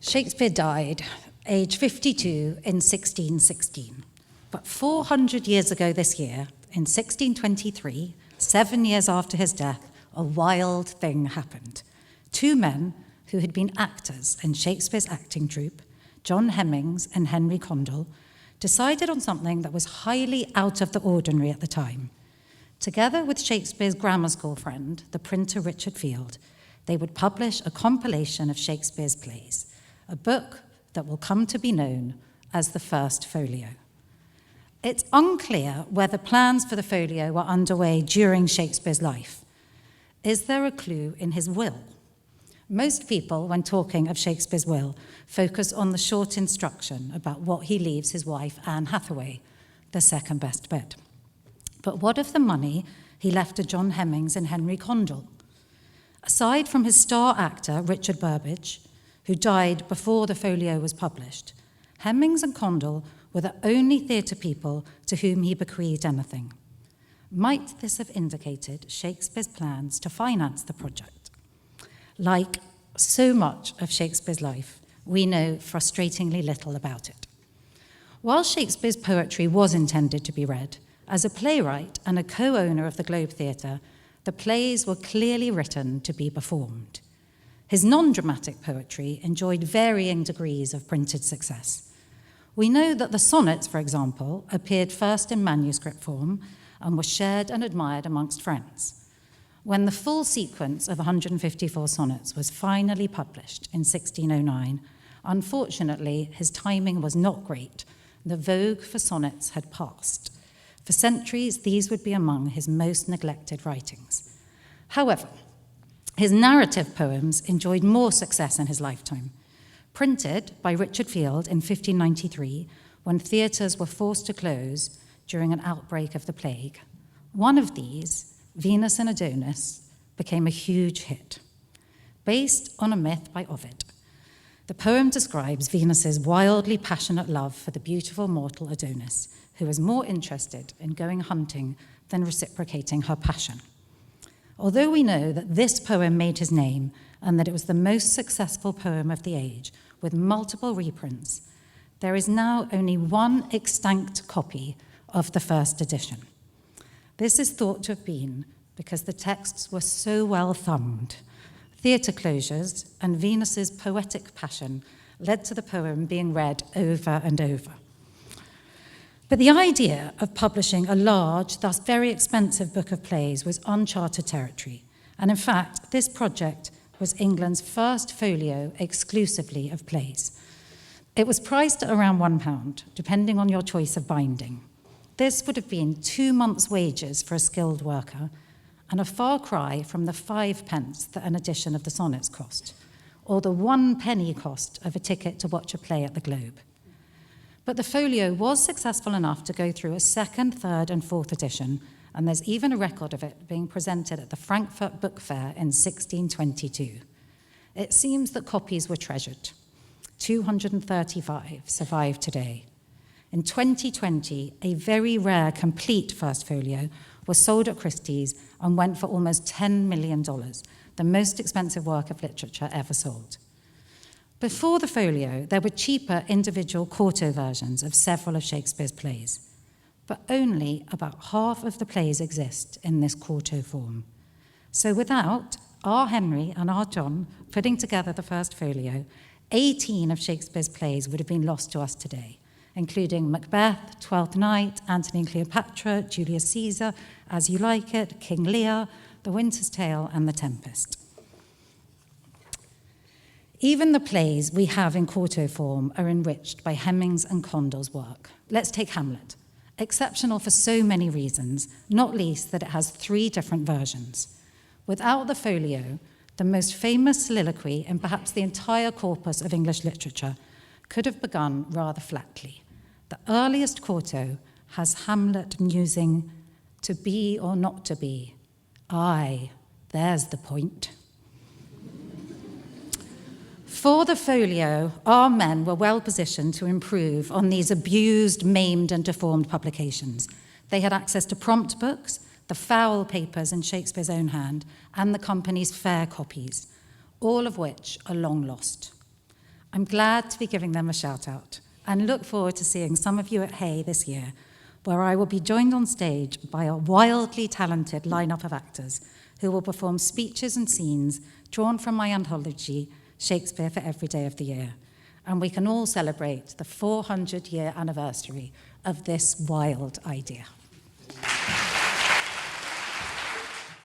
Shakespeare died, age 52, in 1616. But 400 years ago this year, in 1623, 7 years after his death, a wild thing happened. Two men who had been actors in Shakespeare's acting troupe, John Hemmings and Henry Condell, decided on something that was highly out of the ordinary at the time. Together with Shakespeare's grammar school friend, the printer Richard Field, they would publish a compilation of Shakespeare's plays, a book that will come to be known as the First Folio. It's unclear whether plans for the folio were underway during Shakespeare's life. Is there a clue in his will? Most people, when talking of Shakespeare's will, focus on the short instruction about what he leaves his wife, Anne Hathaway, the second best bed. But what of the money he left to John Hemmings and Henry Condell? Aside from his star actor, Richard Burbage, who died before the folio was published, Hemmings and Condell were the only theatre people to whom he bequeathed anything. Might this have indicated Shakespeare's plans to finance the project? Like so much of Shakespeare's life, we know frustratingly little about it. While Shakespeare's poetry was intended to be read, as a playwright and a co-owner of the Globe Theatre, the plays were clearly written to be performed. His non-dramatic poetry enjoyed varying degrees of printed success. We know that the sonnets, for example, appeared first in manuscript form and were shared and admired amongst friends. When the full sequence of 154 sonnets was finally published in 1609, unfortunately, his timing was not great. The vogue for sonnets had passed. For centuries, these would be among his most neglected writings. However, his narrative poems enjoyed more success in his lifetime. Printed by Richard Field in 1593, when theatres were forced to close during an outbreak of the plague. One of these, Venus and Adonis, became a huge hit. Based on a myth by Ovid, the poem describes Venus's wildly passionate love for the beautiful mortal Adonis, who was more interested in going hunting than reciprocating her passion. Although we know that this poem made his name and that it was the most successful poem of the age, with multiple reprints, there is now only one extant copy of the first edition. This is thought to have been because the texts were so well thumbed. Theatre closures and Venus's poetic passion led to the poem being read over and over. But the idea of publishing a large, thus very expensive book of plays was uncharted territory. And in fact, this project was England's first folio exclusively of plays. It was priced at around £1, depending on your choice of binding. This would have been 2 months' wages for a skilled worker, and a far cry from the 5 pence that an edition of the sonnets cost, or the 1 penny cost of a ticket to watch a play at the Globe. But the folio was successful enough to go through a second, third, and fourth edition, and there's even a record of it being presented at the Frankfurt Book Fair in 1622. It seems that copies were treasured. 235 survive today. In 2020, a very rare complete first folio was sold at Christie's and went for almost $10 million, the most expensive work of literature ever sold. Before the folio, there were cheaper individual quarto versions of several of Shakespeare's plays, but only about half of the plays exist in this quarto form. So without our Henry and our John putting together the first folio, 18 of Shakespeare's plays would have been lost to us today, including Macbeth, Twelfth Night, Antony and Cleopatra, Julius Caesar, As You Like It, King Lear, The Winter's Tale, and The Tempest. Even the plays we have in quarto form are enriched by Hemmings and Condell's work. Let's take Hamlet, exceptional for so many reasons, not least that it has 3 different versions. Without the folio, the most famous soliloquy in perhaps the entire corpus of English literature could have begun rather flatly. The earliest quarto has Hamlet musing, "To be or not to be? Aye, there's the point." For the folio, our men were well positioned to improve on these abused, maimed, and deformed publications. They had access to prompt books, the foul papers in Shakespeare's own hand, and the company's fair copies. all of which are long lost. I'm glad to be giving them a shout out and look forward to seeing some of you at Hay this year, where I will be joined on stage by a wildly talented lineup of actors who will perform speeches and scenes drawn from my anthology, Shakespeare for Every Day of the Year. And we can all celebrate the 400-year anniversary of this wild idea.